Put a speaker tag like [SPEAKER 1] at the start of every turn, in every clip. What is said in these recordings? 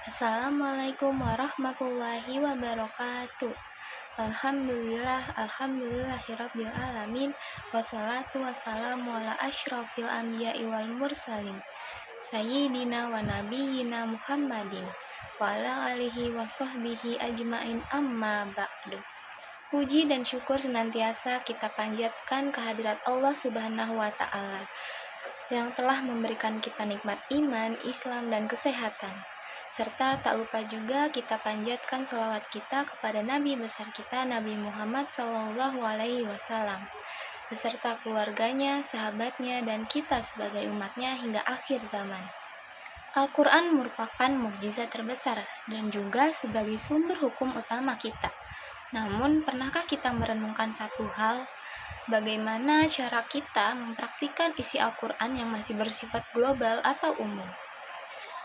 [SPEAKER 1] Assalamualaikum warahmatullahi wabarakatuh. Alhamdulillahirabbil alamin. Wassalatu wassalamu ala asyrofil anbiya'i wal mursalin sayyidina wa nabiyyina Muhammadin wa ala alihi wa sahbihi ajmain, amma ba'du. Puji dan syukur senantiasa kita panjatkan kehadirat Allah Subhanahu wa Ta'ala yang telah memberikan kita nikmat iman, Islam, dan kesehatan. Serta tak lupa juga kita panjatkan sholawat kita kepada Nabi besar kita, Nabi Muhammad SAW, beserta keluarganya, sahabatnya, dan kita sebagai umatnya hingga akhir zaman. Al-Quran merupakan mukjizat terbesar dan juga sebagai sumber hukum utama kita. Namun, pernahkah kita merenungkan satu hal? Bagaimana cara kita mempraktikkan isi Al-Quran yang masih bersifat global atau umum?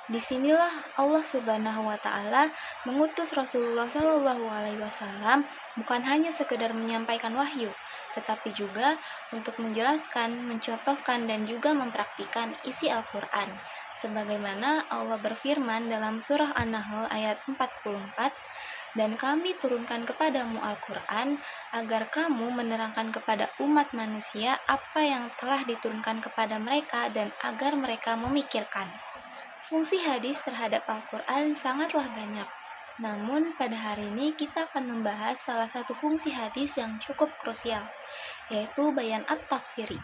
[SPEAKER 1] Disinilah Allah Subhanahu wa Ta'ala mengutus Rasulullah Shallallahu Alaihi Wasallam bukan hanya sekedar menyampaikan wahyu, tetapi juga untuk menjelaskan, mencontohkan, dan juga mempraktikkan isi Al-Quran. Sebagaimana Allah berfirman dalam surah An-Nahl ayat 44, dan kami turunkan kepadamu Al-Quran agar kamu menerangkan kepada umat manusia apa yang telah diturunkan kepada mereka dan agar mereka memikirkan. Fungsi hadis terhadap Al-Quran sangatlah banyak. Namun pada hari ini kita akan membahas salah satu fungsi hadis yang cukup krusial, yaitu bayan at-tafsiri.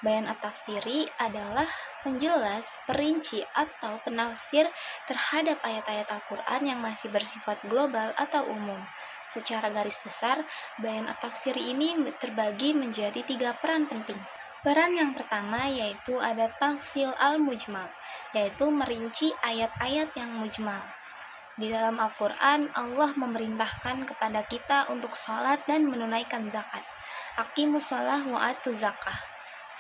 [SPEAKER 1] Bayan at-tafsiri adalah penjelas, perinci, atau penafsir terhadap ayat-ayat Al-Quran yang masih bersifat global atau umum. Secara garis besar, bayan at-tafsiri ini terbagi menjadi 3 peran penting. Peran yang pertama yaitu ada tafsil al-mujmal, yaitu merinci ayat-ayat yang mujmal. Di dalam Al-Quran, Allah memerintahkan kepada kita untuk sholat dan menunaikan zakat. Aqimus shalah wa atuz zakah.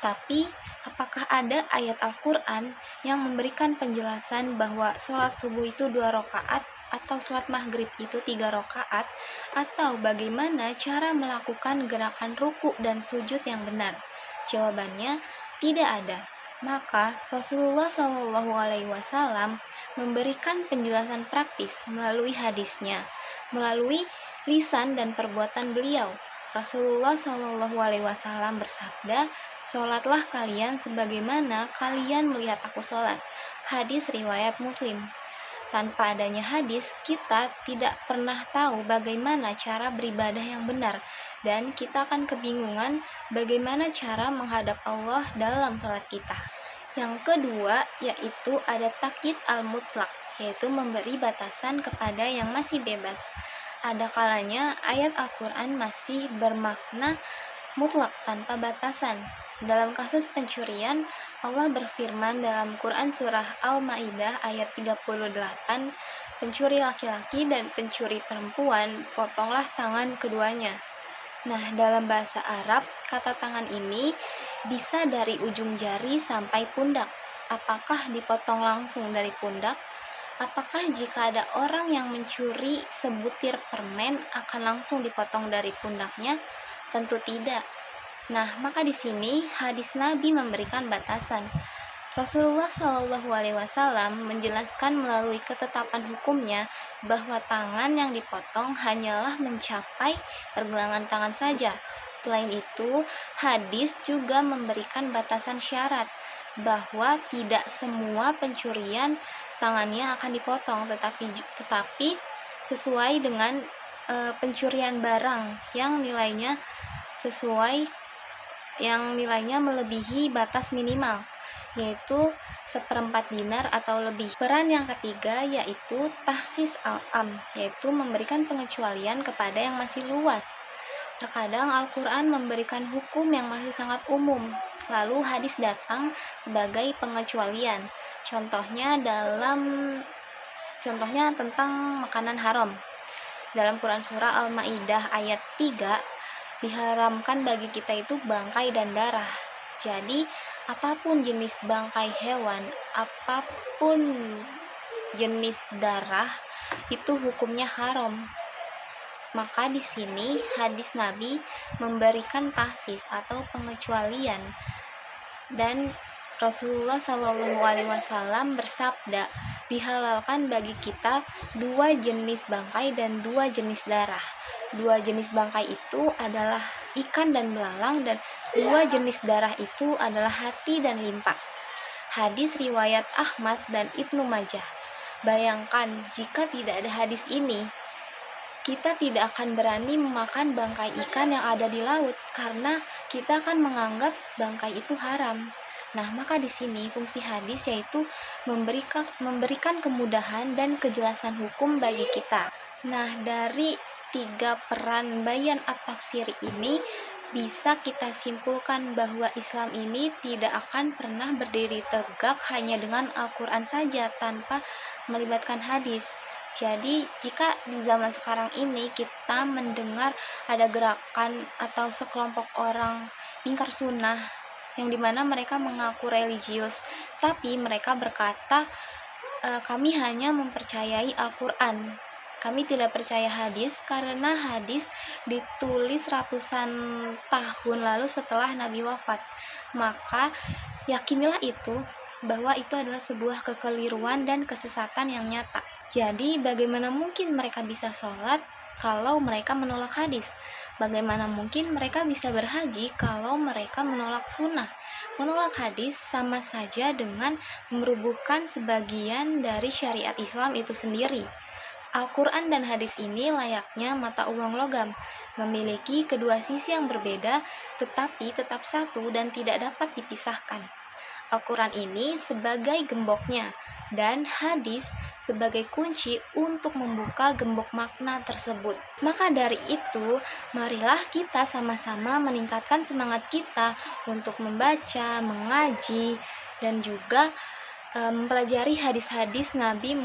[SPEAKER 1] Tapi, apakah ada ayat Al-Quran yang memberikan penjelasan bahwa sholat subuh itu 2 rakaat atau sholat maghrib itu 3 rakaat, atau bagaimana cara melakukan gerakan ruku dan sujud yang benar? Jawabannya, tidak ada. Maka Rasulullah Shallallahu Alaihi Wasallam memberikan penjelasan praktis melalui hadisnya, melalui lisan dan perbuatan beliau. Rasulullah Shallallahu Alaihi Wasallam bersabda, "Sholatlah kalian sebagaimana kalian melihat aku sholat." Hadis riwayat Muslim. Tanpa adanya hadis, kita tidak pernah tahu bagaimana cara beribadah yang benar, dan kita akan kebingungan bagaimana cara menghadap Allah dalam sholat kita. Yang kedua, yaitu ada takyid al-mutlak, yaitu memberi batasan kepada yang masih bebas. Ada kalanya ayat Al-Quran masih bermakna mutlak tanpa batasan. Dalam kasus pencurian, Allah berfirman dalam Quran surah Al-Maidah ayat 38, pencuri laki-laki dan pencuri perempuan, potonglah tangan keduanya. Nah, dalam bahasa Arab, kata tangan ini bisa dari ujung jari sampai pundak. Apakah dipotong langsung dari pundak? Apakah jika ada orang yang mencuri sebutir permen akan langsung dipotong dari pundaknya? Tentu tidak. Nah, maka di sini hadis Nabi memberikan batasan. Rasulullah Shallallahu Alaihi Wasallam menjelaskan melalui ketetapan hukumnya bahwa tangan yang dipotong hanyalah mencapai pergelangan tangan saja. Selain itu, hadis juga memberikan batasan syarat bahwa tidak semua pencurian tangannya akan dipotong, tetapi sesuai dengan pencurian barang yang nilainya melebihi batas minimal, yaitu 1/4 dinar atau lebih. Peran yang ketiga yaitu tahsis al-am, yaitu memberikan pengecualian kepada yang masih luas. Terkadang Al-Quran memberikan hukum yang masih sangat umum, lalu hadis datang sebagai pengecualian. Contohnya tentang makanan haram. Dalam Quran surah Al-Maidah ayat 3, diharamkan bagi kita itu bangkai dan darah. Jadi, apapun jenis bangkai hewan, apapun jenis darah, itu hukumnya haram. Maka di sini hadis Nabi memberikan tahsis atau pengecualian, dan Rasulullah Shallallahu Alaihi Wasallam bersabda, dihalalkan bagi kita dua jenis bangkai dan dua jenis darah. Dua jenis bangkai itu adalah ikan dan belalang, dan dua jenis darah itu adalah hati dan limpa. Hadis riwayat Ahmad dan Ibnu Majah. Bayangkan jika tidak ada hadis ini, kita tidak akan berani memakan bangkai ikan yang ada di laut karena kita akan menganggap bangkai itu haram. Nah, maka di sini fungsi hadis yaitu memberikan kemudahan dan kejelasan hukum bagi kita. Nah, dari tiga peran bayan at-tafsir ini bisa kita simpulkan bahwa Islam ini tidak akan pernah berdiri tegak hanya dengan Al-Quran saja tanpa melibatkan hadis. Jadi, jika di zaman sekarang ini kita mendengar ada gerakan atau sekelompok orang ingkar sunnah yang dimana mereka mengaku religius, tapi mereka berkata, kami hanya mempercayai Al-Quran. Kami tidak percaya hadis karena hadis ditulis ratusan tahun lalu setelah Nabi wafat. Maka yakinilah itu bahwa itu adalah sebuah kekeliruan dan kesesatan yang nyata. Jadi bagaimana mungkin mereka bisa sholat kalau mereka menolak hadis? Bagaimana mungkin mereka bisa berhaji kalau mereka menolak sunnah? Menolak hadis sama saja dengan merubuhkan sebagian dari syariat Islam itu sendiri. Al-Quran dan hadis ini layaknya mata uang logam, memiliki kedua sisi yang berbeda tetapi tetap satu dan tidak dapat dipisahkan. Al-Quran ini sebagai gemboknya dan hadis sebagai kunci untuk membuka gembok makna tersebut. Maka dari itu, marilah kita sama-sama meningkatkan semangat kita untuk membaca, mengaji, dan juga mempelajari hadis-hadis Nabi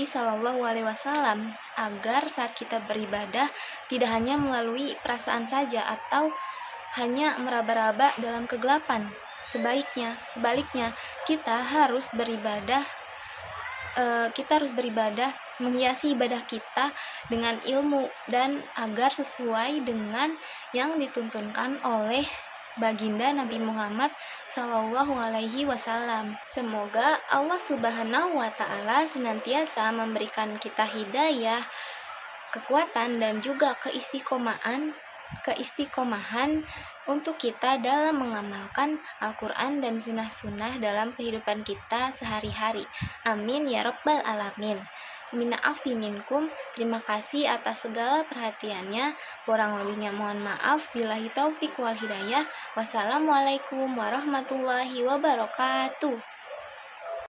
[SPEAKER 1] Shallallahu Alaihi Wasallam agar saat kita beribadah tidak hanya melalui perasaan saja atau hanya meraba-raba dalam kegelapan. Sebaliknya kita harus beribadah menghiasi ibadah kita dengan ilmu dan agar sesuai dengan yang dituntunkan oleh baginda Nabi Muhammad Sallallahu Alaihi Wasallam. Semoga Allah Subhanahu Wa Taala senantiasa memberikan kita hidayah, kekuatan dan juga keistiqomahan untuk kita dalam mengamalkan Al-Quran dan sunnah-sunnah dalam kehidupan kita sehari-hari. Amin ya Rabbal Alamin. Mina'afi minkum. Terima kasih atas segala perhatiannya. Kurang lebihnya mohon maaf. Billahi taufik wal hidayah. Wassalamualaikum warahmatullahi wabarakatuh.